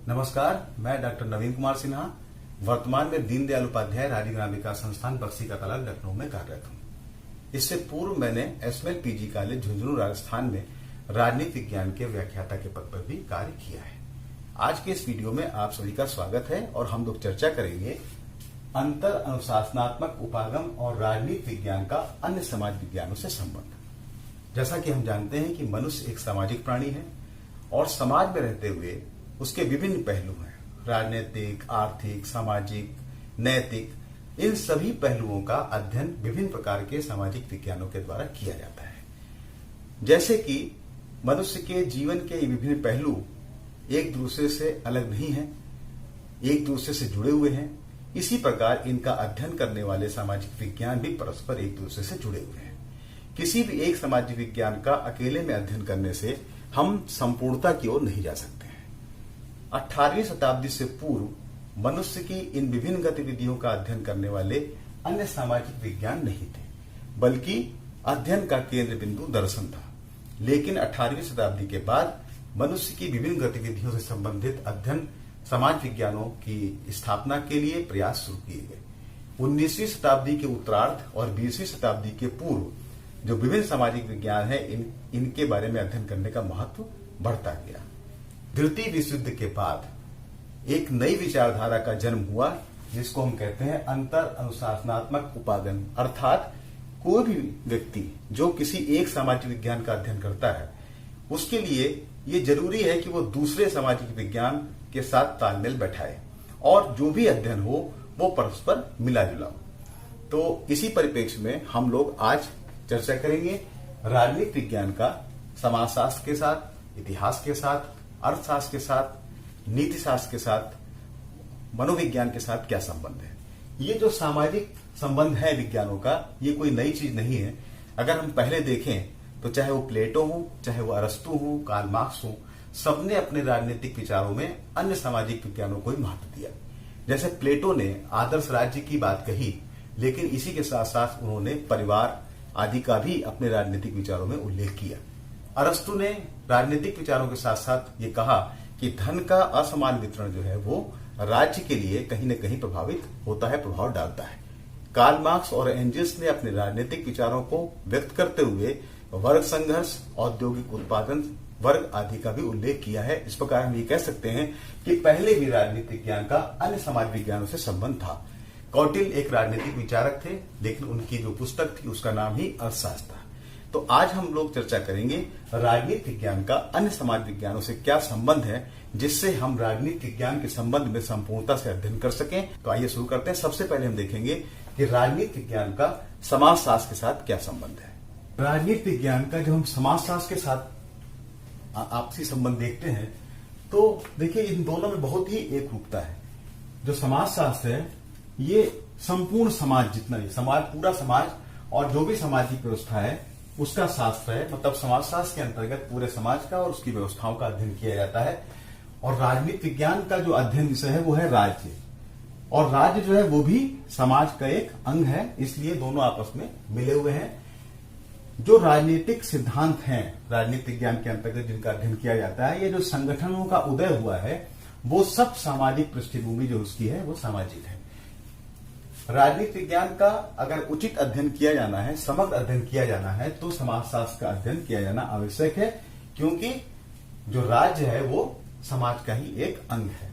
नमस्कार, मैं डॉक्टर नवीन कुमार सिन्हा वर्तमान में दीनदयाल उपाध्याय राज्य ग्रामीण विकास संस्थान बक्सी का तालाब लखनऊ में कार्यरत हूँ। इससे पूर्व मैंने एसमेल पीजी कॉलेज झुंझुनू राजस्थान में राजनीति विज्ञान के व्याख्याता के पद पर भी कार्य किया है। आज के इस वीडियो में आप सभी का स्वागत है और हम लोग चर्चा करेंगे अंतर अनुशासनात्मक उपागम और राजनीति विज्ञान का अन्य समाज विज्ञानों से संबंध। जैसा कि हम जानते हैं कि मनुष्य एक सामाजिक प्राणी है और समाज में रहते हुए उसके विभिन्न पहलू हैं, राजनीतिक, आर्थिक, सामाजिक, नैतिक। इन सभी पहलुओं का अध्ययन विभिन्न प्रकार के सामाजिक विज्ञानों के द्वारा किया जाता है। जैसे कि मनुष्य के जीवन के विभिन्न पहलू एक दूसरे से अलग नहीं हैं, एक दूसरे से जुड़े हुए हैं। इसी प्रकार इनका अध्ययन करने वाले सामाजिक विज्ञान भी परस्पर एक दूसरे से जुड़े हुए हैं। किसी भी एक सामाजिक विज्ञान का अकेले में अध्ययन करने से हम संपूर्णता की ओर नहीं जा सकते हैं। 18वीं शताब्दी से पूर्व मनुष्य की इन विभिन्न गतिविधियों का अध्ययन करने वाले अन्य सामाजिक विज्ञान नहीं थे, बल्कि अध्ययन का केंद्र बिंदु दर्शन था। लेकिन 18वीं शताब्दी के बाद मनुष्य की विभिन्न गतिविधियों से संबंधित अध्ययन समाज विज्ञानों की स्थापना के लिए प्रयास शुरू किए गए। 19वीं शताब्दी के उत्तरार्ध और 20वीं शताब्दी के पूर्व जो विभिन्न सामाजिक विज्ञान है इनके बारे में अध्ययन करने का महत्व बढ़ता गया। द्वितीय विश्व युद्ध के बाद एक नई विचारधारा का जन्म हुआ जिसको हम कहते हैं अंतर अनुशासनात्मक उपागम। अर्थात कोई भी व्यक्ति जो किसी एक सामाजिक विज्ञान का अध्ययन करता है उसके लिए ये जरूरी है कि वो दूसरे सामाजिक विज्ञान के साथ तालमेल बैठाए और जो भी अध्ययन हो वो परस्पर मिला जुला हो। तो इसी परिप्रेक्ष्य में हम लोग आज चर्चा करेंगे राजनीति विज्ञान का समाजशास्त्र के साथ, इतिहास के साथ, अर्थशास्त्र के साथ, नीति शास्त्र के साथ, मनोविज्ञान के साथ क्या संबंध है। ये जो सामाजिक संबंध है विज्ञानों का, ये कोई नई चीज नहीं है। अगर हम पहले देखें तो चाहे वो प्लेटो हो, चाहे वो अरस्तु हो, कार्ल मार्क्स हो, सबने अपने राजनीतिक विचारों में अन्य सामाजिक विज्ञानों को ही महत्व दिया। जैसे प्लेटो ने आदर्श राज्य की बात कही, लेकिन इसी के साथ साथ उन्होंने परिवार आदि का भी अपने राजनीतिक विचारों में उल्लेख किया। अरस्तु ने राजनीतिक विचारों के साथ साथ ये कहा कि धन का असमान वितरण जो है वो राज्य के लिए कहीं न कहीं प्रभावित होता है, प्रभाव डालता है। कार्ल मार्क्स और एंजेल्स ने अपने राजनीतिक विचारों को व्यक्त करते हुए वर्ग संघर्ष, औद्योगिक उत्पादन, वर्ग आदि का भी उल्लेख किया है। इस प्रकार हम ये कह सकते हैं कि पहले भी राजनीतिक विज्ञान का अन्य समाज विज्ञानों से संबंध था। कौटिल्य एक राजनीतिक विचारक थे, लेकिन उनकी जो पुस्तक थी उसका नाम ही अर्थशास्त्र था। तो आज हम लोग चर्चा करेंगे राजनीति विज्ञान का अन्य समाज विज्ञानों से क्या संबंध है, जिससे हम राजनीति विज्ञान के संबंध में संपूर्णता से अध्ययन कर सकें। तो आइए शुरू करते हैं। सबसे पहले हम देखेंगे कि राजनीति विज्ञान का समाजशास्त्र के साथ क्या संबंध है। राजनीति विज्ञान का जब हम समाजशास्त्र के साथ आपसी संबंध देखते हैं तो देखिए इन दोनों में बहुत ही एक रूपता है। जो समाजशास्त्र है ये संपूर्ण समाज, जितना भी समाज, पूरा समाज और जो भी सामाजिक व्यवस्था है उसका शास्त्र है। मतलब समाजशास्त्र के अंतर्गत पूरे समाज का और उसकी व्यवस्थाओं का अध्ययन किया जाता है। और राजनीति विज्ञान का जो अध्ययन विषय है वो है राज्य, और राज्य जो है वो भी समाज का एक अंग है, इसलिए दोनों आपस में मिले हुए हैं। जो राजनीतिक सिद्धांत हैं राजनीति विज्ञान के अंतर्गत जिनका अध्ययन किया जाता है, ये जो संगठनों का उदय हुआ है वो सब सामाजिक पृष्ठभूमि जो उसकी है वो सामाजिक है। राजनीति विज्ञान का अगर उचित अध्ययन किया जाना है, समग्र अध्ययन किया जाना है, तो समाजशास्त्र का अध्ययन किया जाना आवश्यक है, क्योंकि जो राज्य है वो समाज का ही एक अंग है।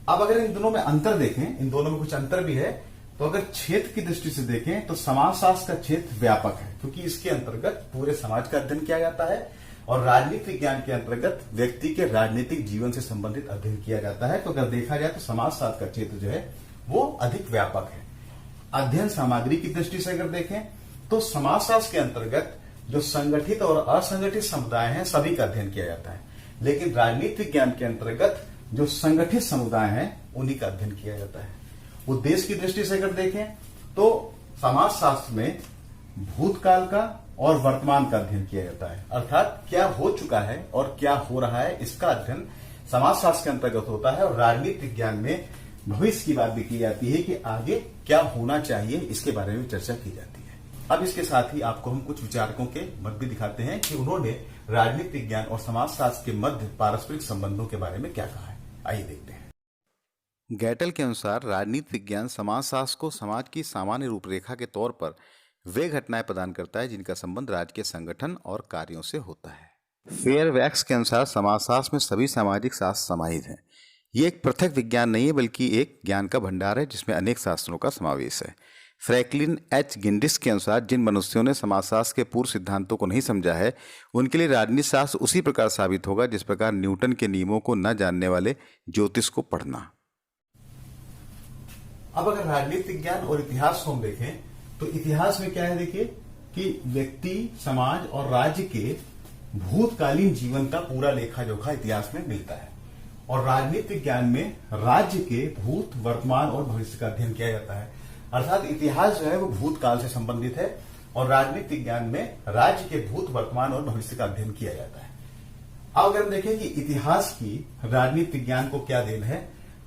अब अगर इन दोनों में अंतर देखें, इन दोनों में कुछ अंतर भी है, तो अगर क्षेत्र की दृष्टि से देखें तो समाजशास्त्र का क्षेत्र व्यापक है, क्योंकि इसके अंतर्गत पूरे समाज का अध्ययन किया जाता है, और राजनीति विज्ञान के अंतर्गत व्यक्ति के राजनीतिक जीवन से संबंधित अध्ययन किया जाता है। तो अगर देखा जाए तो समाजशास्त्र का क्षेत्र जो है वो अधिक व्यापक है। अध्ययन सामग्री की दृष्टि से अगर देखें तो समाजशास्त्र के अंतर्गत जो संगठित और असंगठित समुदाय हैं सभी का अध्ययन किया जाता है, लेकिन राजनीति विज्ञान के अंतर्गत जो संगठित समुदाय हैं उन्हीं का अध्ययन किया जाता है। उद्देश्य की दृष्टि से अगर देखें तो समाजशास्त्र में भूतकाल का और वर्तमान का अध्ययन किया जाता है, अर्थात क्या हो चुका है और क्या हो रहा है इसका अध्ययन समाजशास्त्र के अंतर्गत होता है। और राजनीति विज्ञान में भविष्य की बात भी की जाती है कि आगे क्या होना चाहिए, इसके बारे में चर्चा की जाती है। अब इसके साथ ही आपको हम कुछ विचारकों के मत भी दिखाते हैं कि उन्होंने राजनीति विज्ञान और समाजशास्त्र के मध्य पारस्परिक संबंधों के बारे में क्या कहा है। आइए देखते हैं। गैटल के अनुसार राजनीति विज्ञान समाजशास्त्र को समाज की सामान्य रूपरेखा के तौर पर वे घटनाएं प्रदान करता है जिनका संबंध राज्य के संगठन और कार्यों से होता है। फेयरवैक्स के अनुसार समाजशास्त्र में सभी सामाजिक शास्त्र समाहित हैं। ये एक पृथक विज्ञान नहीं है बल्कि एक ज्ञान का भंडार है जिसमें अनेक शास्त्रों का समावेश है। फ्रैंकलिन एच गिंडिस के अनुसार जिन मनुष्यों ने समाजशास्त्र के पूर्व सिद्धांतों को नहीं समझा है उनके लिए राजनीति शास्त्र उसी प्रकार साबित होगा जिस प्रकार न्यूटन के नियमों को न जानने वाले ज्योतिष को पढ़ना। अब अगर राजनीतिक विज्ञान और इतिहास को हम देखें तो इतिहास में क्या है, देखिए कि व्यक्ति, समाज और राज्य के भूतकालीन जीवन का पूरा लेखा जोखा इतिहास में मिलता है। और राजनीतिक विज्ञान में राज्य के भूत, वर्तमान और भविष्य का अध्ययन किया जाता है। अर्थात इतिहास जो है वो भूतकाल से संबंधित है और राजनीतिक विज्ञान में राज्य के भूत, वर्तमान और भविष्य का अध्ययन किया जाता है। अब अगर हम देखें कि इतिहास की राजनीतिक विज्ञान को क्या देन है,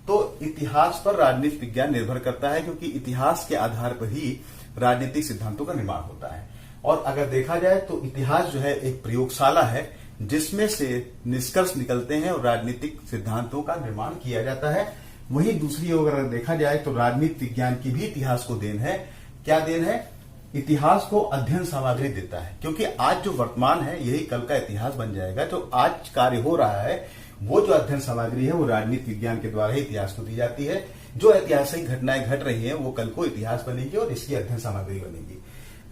तो इतिहास पर राजनीतिक विज्ञान निर्भर करता है क्योंकि इतिहास के आधार पर ही राजनीतिक सिद्धांतों का निर्माण होता है। और अगर देखा जाए तो इतिहास जो है एक प्रयोगशाला है जिसमें से निष्कर्ष निकलते हैं और राजनीतिक सिद्धांतों का निर्माण किया जाता है। वहीं दूसरी ओर अगर देखा जाए तो राजनीतिक विज्ञान की भी इतिहास को देन है। क्या देन है? इतिहास को अध्ययन सामग्री देता है क्योंकि आज जो वर्तमान है यही कल का इतिहास बन जाएगा। जो आज कार्य हो रहा है वो जो अध्ययन सामग्री है वो राजनीतिक विज्ञान के द्वारा ही इतिहास को दी जाती है। जो ऐतिहासिक घटनाएं घट रही हैं वो कल को इतिहास बनेगी और इसकी अध्ययन सामग्री बनेगी।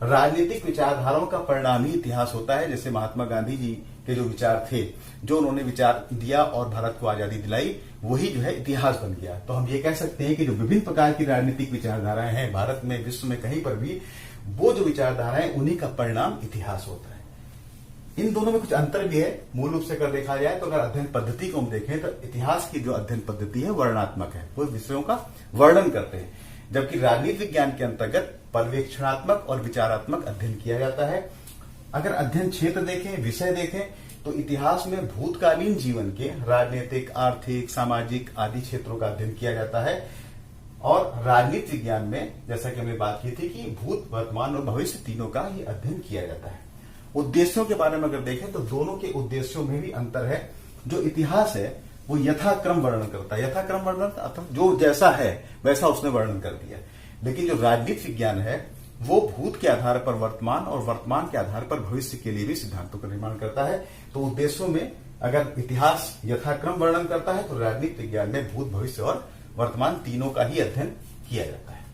राजनीतिक विचारधाराओं का परिणाम ही इतिहास होता है। जैसे महात्मा गांधी जी के जो विचार थे, जो उन्होंने विचार दिया और भारत को आजादी दिलाई, वही जो है इतिहास बन गया। तो हम ये कह सकते हैं कि जो विभिन्न प्रकार की राजनीतिक विचारधाराएं हैं भारत में, विश्व में, कहीं पर भी, वो जो विचारधाराएं उन्हीं का परिणाम इतिहास होता है। इन दोनों में कुछ अंतर भी है। मूल रूप से अगर देखा जाए तो अगर अध्ययन पद्धति को हम देखें तो इतिहास की जो अध्ययन पद्धति है वर्णनात्मक है, वो विषयों का वर्णन करते हैं, जबकि राजनीति विज्ञान के अंतर्गत पर्यवेक्षणात्मक और विचारात्मक अध्ययन किया जाता है। अगर अध्ययन क्षेत्र देखें, विषय देखें, तो इतिहास में भूतकालीन जीवन के राजनीतिक, आर्थिक, सामाजिक आदि क्षेत्रों का अध्ययन किया जाता है। और राजनीति विज्ञान में जैसा कि हमने बात की थी कि भूत, वर्तमान और भविष्य तीनों का ही अध्ययन किया जाता है। उद्देश्यों के बारे में अगर देखें तो दोनों के उद्देश्यों में भी अंतर है। जो इतिहास है वो यथाक्रम वर्णन करता है। यथाक्रम वर्णन अर्थात जो जैसा है वैसा उसने वर्णन कर दिया। लेकिन जो राजनीति विज्ञान है वो भूत के आधार पर वर्तमान और वर्तमान के आधार पर भविष्य के लिए भी सिद्धांतों का निर्माण करता है। तो उद्देश्यों में अगर इतिहास यथाक्रम वर्णन करता है तो राजनीति विज्ञान में भूत, भविष्य और वर्तमान तीनों का ही अध्ययन किया जाता है।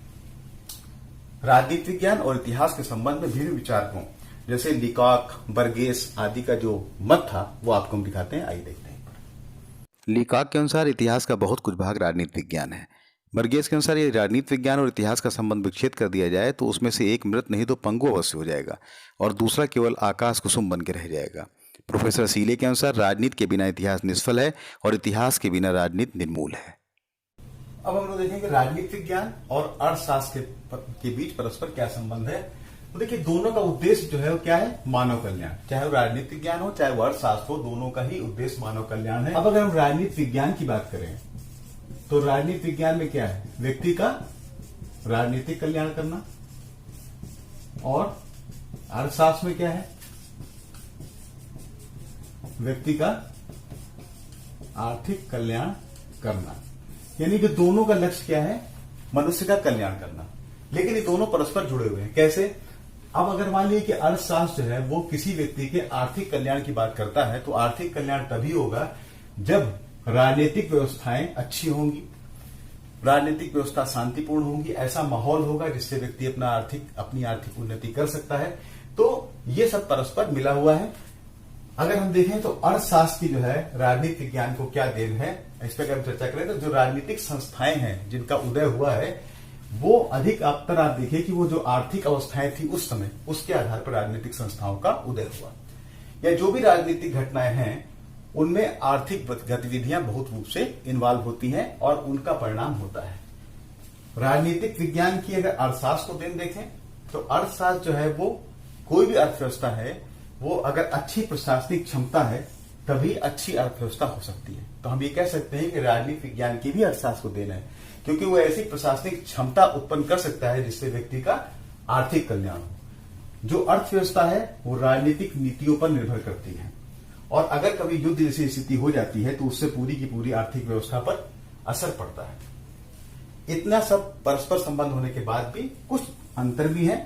राजनीति विज्ञान और इतिहास के संबंध में विभिन्न विचारकों जैसे लीकॉक, बर्गेस आदि का जो मत था वो आपको हम दिखाते हैं। आइए देखते हैं। लीकॉक के अनुसार इतिहास का बहुत कुछ भाग राजनीति विज्ञान है। बर्गेस के अनुसार यदि राजनीति विज्ञान और इतिहास का संबंध विच्छेद कर दिया जाए तो उसमें से एक मृत नहीं तो पंगु अवश्य हो जाएगा और दूसरा केवल आकाश कुसुम बन के रह जाएगा। प्रोफेसर सीले के अनुसार राजनीति के बिना इतिहास निष्फल है और इतिहास के बिना राजनीति निर्मूल है। अब हम लोग देखेंगे राजनीति विज्ञान और अर्थशास्त्र के बीच परस्पर क्या संबंध है। तो देखिए दोनों का उद्देश्य जो है वो क्या है? मानव कल्याण। चाहे वो राजनीति विज्ञान हो चाहे वो अर्थशास्त्र हो, दोनों का ही उद्देश्य मानव कल्याण है। अब अगर हम राजनीति विज्ञान की बात करें तो राजनीति विज्ञान में क्या है? व्यक्ति का राजनीतिक कल्याण करना। और अर्थशास्त्र में क्या है? व्यक्ति का आर्थिक कल्याण करना। यानी कि दोनों का लक्ष्य क्या है? मनुष्य का कल्याण करना। लेकिन ये दोनों परस्पर जुड़े हुए हैं। कैसे? अब अगर मान लीजिए कि अर्थशास्त्र जो है वो किसी व्यक्ति के आर्थिक कल्याण की बात करता है तो आर्थिक कल्याण तभी होगा जब राजनीतिक व्यवस्थाएं अच्छी होंगी, राजनीतिक व्यवस्था शांतिपूर्ण होंगी, ऐसा माहौल होगा जिससे व्यक्ति अपनी आर्थिक उन्नति कर सकता है। तो ये सब परस्पर मिला हुआ है। अगर हम देखें तो अर्थशास्त्र की जो है राजनीतिक विज्ञान को क्या देन है, इस पर अगर हम चर्चा करें तो जो राजनीतिक संस्थाएं हैं जिनका उदय हुआ है वो अधिक आप देखिए कि वो जो आर्थिक अवस्थाएं थी उस समय, उसके आधार पर राजनीतिक संस्थाओं का उदय हुआ। या जो भी राजनीतिक घटनाएं हैं उनमें आर्थिक गतिविधियां बहुत रूप से इन्वॉल्व होती हैं और उनका परिणाम होता है। राजनीतिक विज्ञान की अगर अर्थशास्त्र को देन देखें तो अर्थशास्त्र जो है वो कोई भी अर्थव्यवस्था है वो अगर अच्छी प्रशासनिक क्षमता है तभी अच्छी अर्थव्यवस्था हो सकती है। तो हम ये कह सकते हैं कि राजनीतिक विज्ञान की भी अर्थशास्त्र को देना है क्योंकि वो ऐसी प्रशासनिक क्षमता उत्पन्न कर सकता है जिससे व्यक्ति का आर्थिक कल्याण हो। जो अर्थव्यवस्था है वो राजनीतिक नीतियों पर निर्भर करती है और अगर कभी युद्ध जैसी स्थिति हो जाती है तो उससे पूरी की पूरी आर्थिक व्यवस्था पर असर पड़ता है। इतना सब परस्पर संबंध होने के बाद भी कुछ अंतर भी है।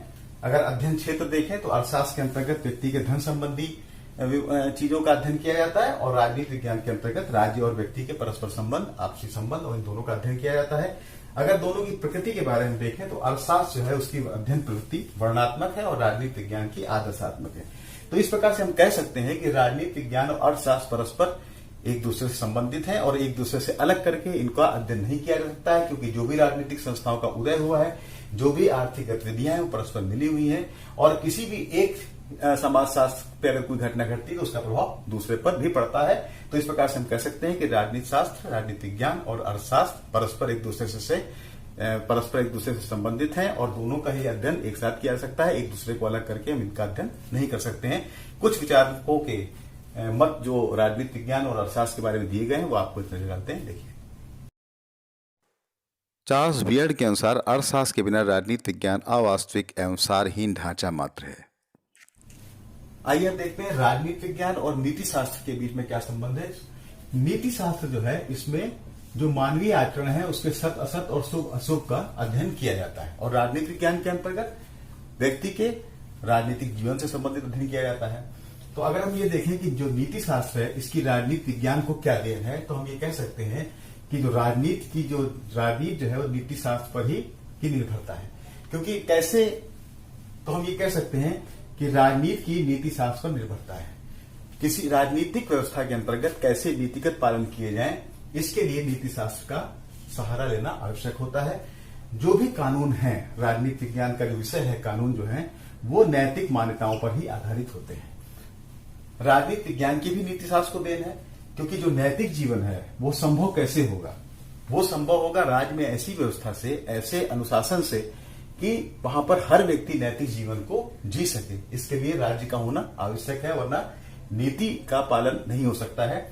अगर अध्ययन क्षेत्र देखें तो अर्थशास्त्र के अंतर्गत व्यक्ति के धन संबंधी चीजों का अध्ययन किया जाता है और राजनीति विज्ञान के अंतर्गत राज्य और व्यक्ति के परस्पर संबंध, आपसी संबंध और इन दोनों का अध्ययन किया जाता है। अगर दोनों की प्रकृति के बारे में देखें तो अर्थशास्त्र जो है उसकी अध्ययन प्रवृत्ति वर्णनात्मक है और राजनीति विज्ञान की आदर्शात्मक है। तो इस प्रकार से हम कह सकते हैं कि राजनीति विज्ञान और अर्थशास्त्र परस्पर एक दूसरे से संबंधित हैं और एक दूसरे से अलग करके इनका अध्ययन नहीं किया जा सकता है, क्योंकि जो भी राजनीतिक संस्थाओं का उदय हुआ है, जो भी आर्थिक गतिविधियां हैं वो परस्पर मिली हुई हैं और किसी भी एक समाजशास्त्र पे अगर कोई घटना घटती है तो उसका प्रभाव दूसरे पर भी पड़ता है। तो इस प्रकार से हम कह सकते हैं कि राजनीति शास्त्र, राजनीति विज्ञान और अर्थशास्त्र परस्पर एक दूसरे से संबंधित हैं और दोनों का ही अध्ययन एक साथ किया जा सकता है। एक दूसरे को अलग करके हम इनका अध्ययन नहीं कर सकते हैं। कुछ विचारकों के मत जो राजनीति विज्ञान और अर्थशास्त्र के बारे में दिए गए हैं वो आपको इस नजर डालते हैं। देखिए, चार्ल्स बियर्ड के अनुसार अर्थशास्त्र के बिना राजनीति विज्ञान अवास्तविक एवं सारहीन ढांचा मात्र है। आइए अब देखते हैं राजनीति विज्ञान और नीति शास्त्र के बीच में क्या संबंध है। नीति शास्त्र जो है इसमें जो मानवीय आचरण है उसके सत असत और शुभ अशुभ का अध्ययन किया जाता है और राजनीति विज्ञान के अंतर्गत व्यक्ति के राजनीतिक जीवन से संबंधित अध्ययन किया जाता है। तो अगर हम ये देखें कि जो नीति शास्त्र है इसकी राजनीति विज्ञान को क्या देन है, तो हम ये कह सकते हैं कि जो राजनीति जो है वो नीति शास्त्र पर ही की निर्भरता है। क्योंकि कैसे, तो हम ये कह सकते हैं कि राजनीति की नीति शास्त्र पर निर्भरता है। किसी राजनीतिक व्यवस्था के अंतर्गत कैसे नीतिगत पालन किए जाएं, इसके लिए नीति शास्त्र का सहारा लेना आवश्यक होता है। जो भी कानून है, राजनीति विज्ञान का जो विषय है, कानून जो है वो नैतिक मान्यताओं पर ही आधारित होते हैं। राजनीति विज्ञान की भी नीति शास्त्र को देन है, क्योंकि जो नैतिक जीवन है वो संभव कैसे होगा, वो संभव होगा राज्य में ऐसी व्यवस्था से, ऐसे अनुशासन से कि वहां पर हर व्यक्ति नैतिक जीवन को जी सके। इसके लिए राज्य का होना आवश्यक है, वरना नीति का पालन नहीं हो सकता है।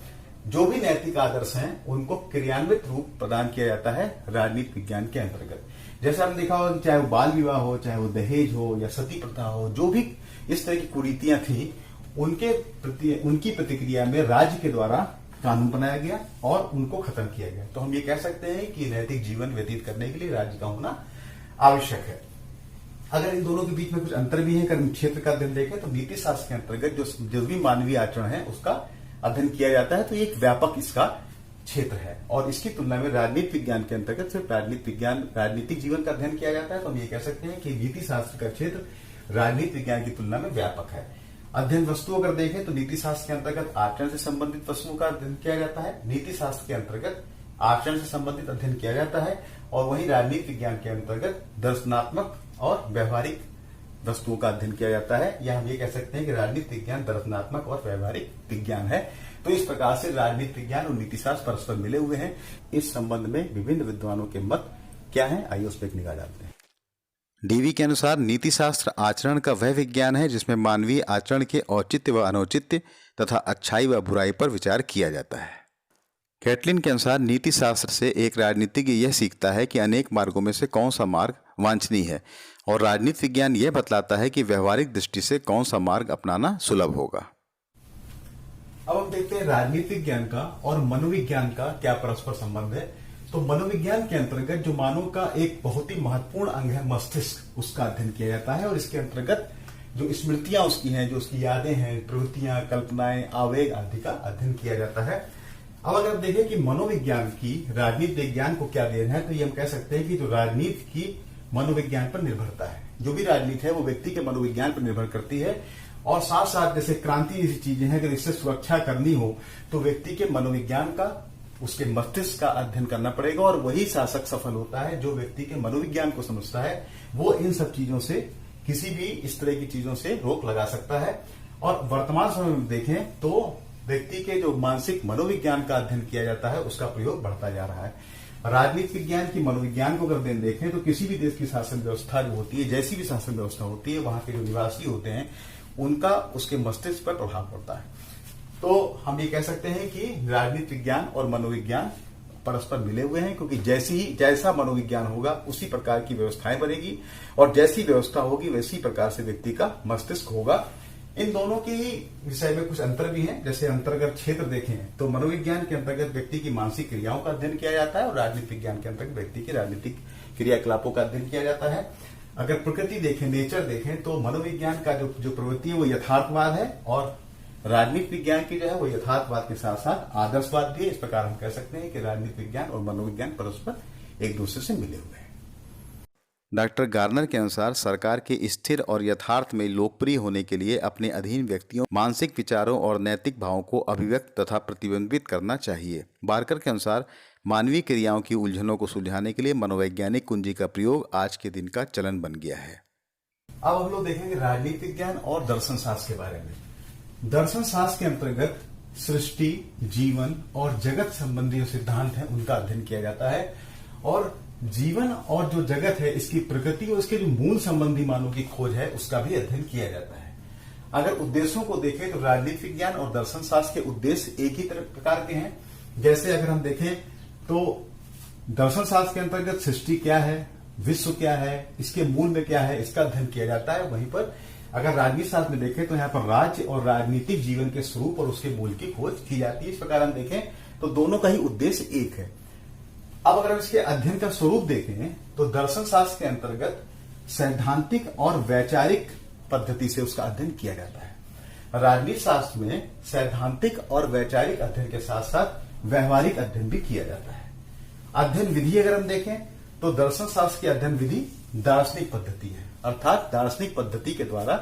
जो भी नैतिक आदर्श हैं उनको क्रियान्वित रूप प्रदान किया जाता है राजनीति विज्ञान के अंतर्गत। जैसे आपने देखा होगा कि चाहे वो बाल विवाह हो, चाहे वो दहेज हो या सती प्रथा हो, जो भी इस तरह की कुरीतियां थी उनकी प्रतिक्रिया में राज्य के द्वारा कानून बनाया गया और उनको खत्म किया गया। तो हम ये कह सकते हैं कि नैतिक जीवन व्यतीत करने के लिए राज्य का होना आवश्यक है। अगर इन दोनों के बीच में कुछ अंतर भी है, अगर क्षेत्र का अध्ययन देखें तो नीति शास्त्र के अंतर्गत जो भी मानवीय आचरण है उसका अध्ययन किया जाता है, तो एक व्यापक इसका क्षेत्र है। और इसकी तुलना में राजनीति विज्ञान के अंतर्गत सिर्फ राजनीतिक जीवन का अध्ययन किया जाता है। तो हम ये कह सकते हैं कि नीति शास्त्र का क्षेत्र राजनीति विज्ञान की तुलना में व्यापक है। अध्ययन वस्तु अगर देखें तो नीति शास्त्र के अंतर्गत आचरण से संबंधित वस्तुओं का अध्ययन किया जाता है, नीति शास्त्र के अंतर्गत आचरण से संबंधित अध्ययन किया जाता है, और वहीं राजनीति विज्ञान के अंतर्गत दर्शनात्मक और व्यवहारिक वस्तुओं का अध्ययन किया जाता है। या हम ये कह सकते हैं कि राजनीति विज्ञान दर्शनात्मक और व्यवहारिक विज्ञान है। तो इस प्रकार से राजनीति विज्ञान और नीति शास्त्र परस्पर मिले हुए हैं। इस संबंध में विभिन्न विद्वानों के मत क्या है, आइए उस पर एक निगाह डालते हैं। डीवी के अनुसार नीति शास्त्र आचरण का वह विज्ञान है जिसमें मानवीय आचरण के औचित्य व अनौचित्य तथा अच्छाई व बुराई पर विचार किया जाता है। कैटलिन के अनुसार नीति शास्त्र से एक राजनीतिज्ञ यह सीखता है कि अनेक मार्गों में से कौन सा मार्ग वांछनीय है, और राजनीति विज्ञान यह बतलाता है कि व्यवहारिक दृष्टि से कौन सा मार्ग अपनाना सुलभ होगा। अब हम देखते हैं राजनीति विज्ञान का और मनोविज्ञान का क्या परस्पर संबंध है। तो मनोविज्ञान के अंतर्गत जो मानव का एक बहुत ही महत्वपूर्ण अंग है मस्तिष्क, उसका अध्ययन किया जाता है। और इसके अंतर्गत जो स्मृतियां उसकी हैं, जो उसकी यादें हैं, प्रवृत्तियां, कल्पनाएं, आवेग आदि का अध्ययन किया जाता है। अब अगर देखें कि मनोविज्ञान की राजनीति विज्ञान को क्या देन है, तो ये हम कह सकते हैं कि जो राजनीति की मनोविज्ञान पर निर्भरता है, जो भी राजनीति है वो व्यक्ति के मनोविज्ञान पर निर्भर करती है। और साथ साथ जैसे क्रांति जैसी चीजें हैं, अगर इससे सुरक्षा करनी हो तो व्यक्ति के मनोविज्ञान का, उसके मस्तिष्क का अध्ययन करना पड़ेगा। और वही शासक सफल होता है जो व्यक्ति के मनोविज्ञान को समझता है, वो इन सब चीजों से, किसी भी इस तरह की चीजों से रोक लगा सकता है। और वर्तमान समय में देखें तो व्यक्ति के जो मानसिक मनोविज्ञान का अध्ययन किया जाता है उसका प्रयोग बढ़ता जा रहा है। राजनीति विज्ञान की मनोविज्ञान को अगर देखें तो किसी भी देश की शासन व्यवस्था जो होती है, जैसी भी शासन व्यवस्था होती है, वहां के जो निवासी होते हैं उनका उसके मस्तिष्क पर प्रभाव पड़ता है। तो हम ये कह सकते हैं कि राजनीति विज्ञान और मनोविज्ञान परस्पर मिले हुए हैं, क्योंकि जैसा मनोविज्ञान होगा उसी प्रकार की व्यवस्थाएं बनेगी, और जैसी व्यवस्था होगी वैसी प्रकार से व्यक्ति का मस्तिष्क होगा। इन दोनों के ही विषय में कुछ अंतर भी हैं। जैसे अंतर्गत क्षेत्र देखें तो मनोविज्ञान के अंतर्गत व्यक्ति की मानसिक क्रियाओं का अध्ययन किया जाता है और राजनीतिक विज्ञान के अंतर्गत व्यक्ति की राजनीतिक क्रियाकलापों का अध्ययन किया जाता है। अगर प्रकृति देखें, नेचर देखें, तो मनोविज्ञान का जो प्रवृत्ति है वो यथार्थवाद है और राजनीतिक विज्ञान की जो है वो यथार्थवाद के साथ साथ आदर्शवाद भी है। इस प्रकार हम कह सकते हैं कि राजनीतिक विज्ञान और मनोविज्ञान परस्पर एक दूसरे से मिले हुए हैं। डॉक्टर गार्नर के अनुसार सरकार के स्थिर और यथार्थ में लोकप्रिय होने के लिए अपने अधीन व्यक्तियों मानसिक विचारों और नैतिक भावों को अभिव्यक्त तथा प्रतिबिंबित करना चाहिए। बार्कर के अनुसार मानवीय क्रियाओं की उलझनों को सुलझाने के लिए मनोवैज्ञानिक कुंजी का प्रयोग आज के दिन का चलन बन गया है। अब हम लोग देखेंगे राजनीतिक विज्ञान और दर्शन शास्त्र के बारे में। दर्शन शास्त्र के अंतर्गत सृष्टि, जीवन और जगत संबंधी जो सिद्धांत हैं उनका अध्ययन किया जाता है और जीवन और जो जगत है इसकी प्रकृति और इसके जो मूल संबंधी मानों की खोज है उसका भी अध्ययन किया जाता है। अगर उद्देश्यों को देखें तो राजनीतिक विज्ञान और दर्शन शास्त्र के उद्देश्य एक ही प्रकार के हैं। जैसे अगर हम देखें तो दर्शन शास्त्र के अंतर्गत सृष्टि क्या है, विश्व क्या है, इसके मूल में क्या है, इसका अध्ययन किया जाता है। वहीं पर अगर राजनीति शास्त्र में देखें तो यहाँ पर राज्य और राजनीतिक जीवन के स्वरूप और उसके मूल की खोज की जाती है। इस प्रकार हम देखें तो दोनों का ही उद्देश्य एक है। अब अगर हम इसके अध्ययन का स्वरूप देखें तो दर्शन शास्त्र के अंतर्गत सैद्धांतिक और वैचारिक पद्धति से उसका अध्ययन किया जाता है। राजनीति शास्त्र में सैद्धांतिक और वैचारिक अध्ययन के साथ साथ व्यवहारिक अध्ययन भी किया जाता है। अध्ययन विधि अगर हम देखें तो दर्शन शास्त्र की अध्ययन विधि दार्शनिक पद्धति है, अर्थात दार्शनिक पद्धति के द्वारा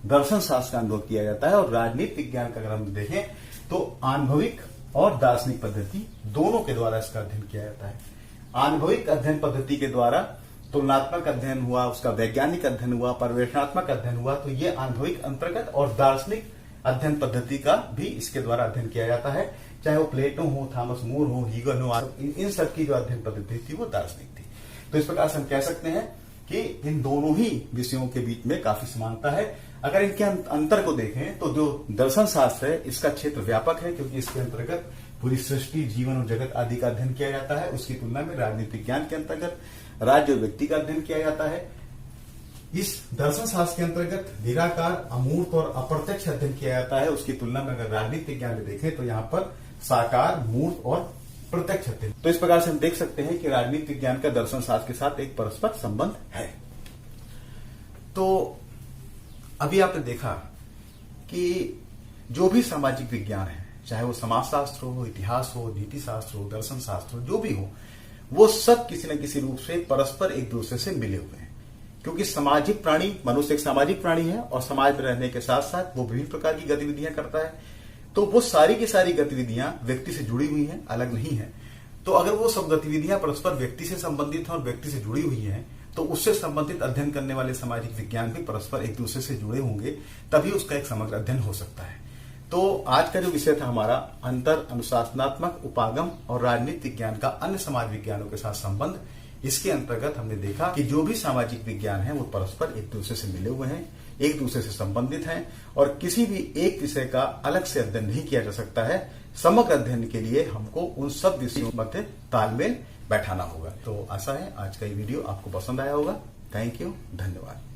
दर्शन शास्त्र का अनुभव किया जाता है। और राजनीतिक विज्ञान का अगर हम देखें तो अनुभविक और दार्शनिक पद्धति दोनों के द्वारा इसका अध्ययन किया जाता है। अनुभविक अध्ययन पद्धति के द्वारा तुलनात्मक अध्ययन हुआ, उसका वैज्ञानिक अध्ययन हुआ, पर्यवेक्षणात्मक अध्ययन हुआ, तो ये अनुभविक अंतर्गत और दार्शनिक अध्ययन पद्धति का भी इसके द्वारा अध्ययन किया जाता है। चाहे वो प्लेटो हो, थॉमस मोर हो, हीगन हो, इन सब की जो अध्ययन पद्धति थी वो दार्शनिक थी। तो इस प्रकार से हम कह सकते हैं कि इन दोनों ही विषयों के बीच में काफी समानता है। अगर इनके अंतर को देखें तो जो दर्शन शास्त्र है इसका क्षेत्र व्यापक है, क्योंकि इसके अंतर्गत पूरी सृष्टि, जीवन और जगत आदि का अध्ययन किया जाता है। उसकी तुलना में राजनीतिक विज्ञान के अंतर्गत राज्य और व्यक्ति का अध्ययन किया जाता है। इस दर्शन शास्त्र के अंतर्गत निराकार, अमूर्त और अप्रत्यक्ष अध्ययन किया जाता है। उसकी तुलना में अगर राजनीतिक विज्ञान में देखें तो यहाँ पर साकार, मूर्त और प्रत्यक्ष अध्ययन। तो इस प्रकार से हम देख सकते हैं कि राजनीतिक विज्ञान का दर्शन शास्त्र के साथ एक परस्पर संबंध है। तो अभी आपने देखा कि जो भी सामाजिक विज्ञान है, चाहे वो समाजशास्त्र हो, इतिहास हो, नीति शास्त्र हो, दर्शन शास्त्र हो, जो भी हो, वो सब किसी न किसी रूप से परस्पर एक दूसरे से मिले हुए हैं। क्योंकि सामाजिक प्राणी, मनुष्य एक सामाजिक प्राणी है और समाज में रहने के साथ साथ वो विभिन्न प्रकार की गतिविधियां करता है। तो वो सारी की सारी गतिविधियां व्यक्ति से जुड़ी हुई हैं, अलग नहीं है। तो अगर वो सब गतिविधियां परस्पर व्यक्ति से संबंधित हैं और व्यक्ति से जुड़ी हुई हैं, तो उससे संबंधित अध्ययन करने वाले सामाजिक विज्ञान भी परस्पर एक दूसरे से जुड़े होंगे, तभी उसका एक समग्र अध्ययन हो सकता है। तो आज का जो विषय था हमारा अंतर अनुशासनात्मक उपागम और राजनीतिक विज्ञान का अन्य समाज विज्ञानों के साथ संबंध, इसके अंतर्गत हमने देखा कि जो भी सामाजिक विज्ञान है वो परस्पर एक दूसरे से मिले हुए हैं, एक दूसरे से संबंधित हैं और किसी भी एक विषय का अलग से अध्ययन नहीं किया जा सकता है। समग्र अध्ययन के लिए हमको उन सब विषयों मध्य तालमेल बैठाना होगा। तो आशा है आज का ये वीडियो आपको पसंद आया होगा। थैंक यू, धन्यवाद।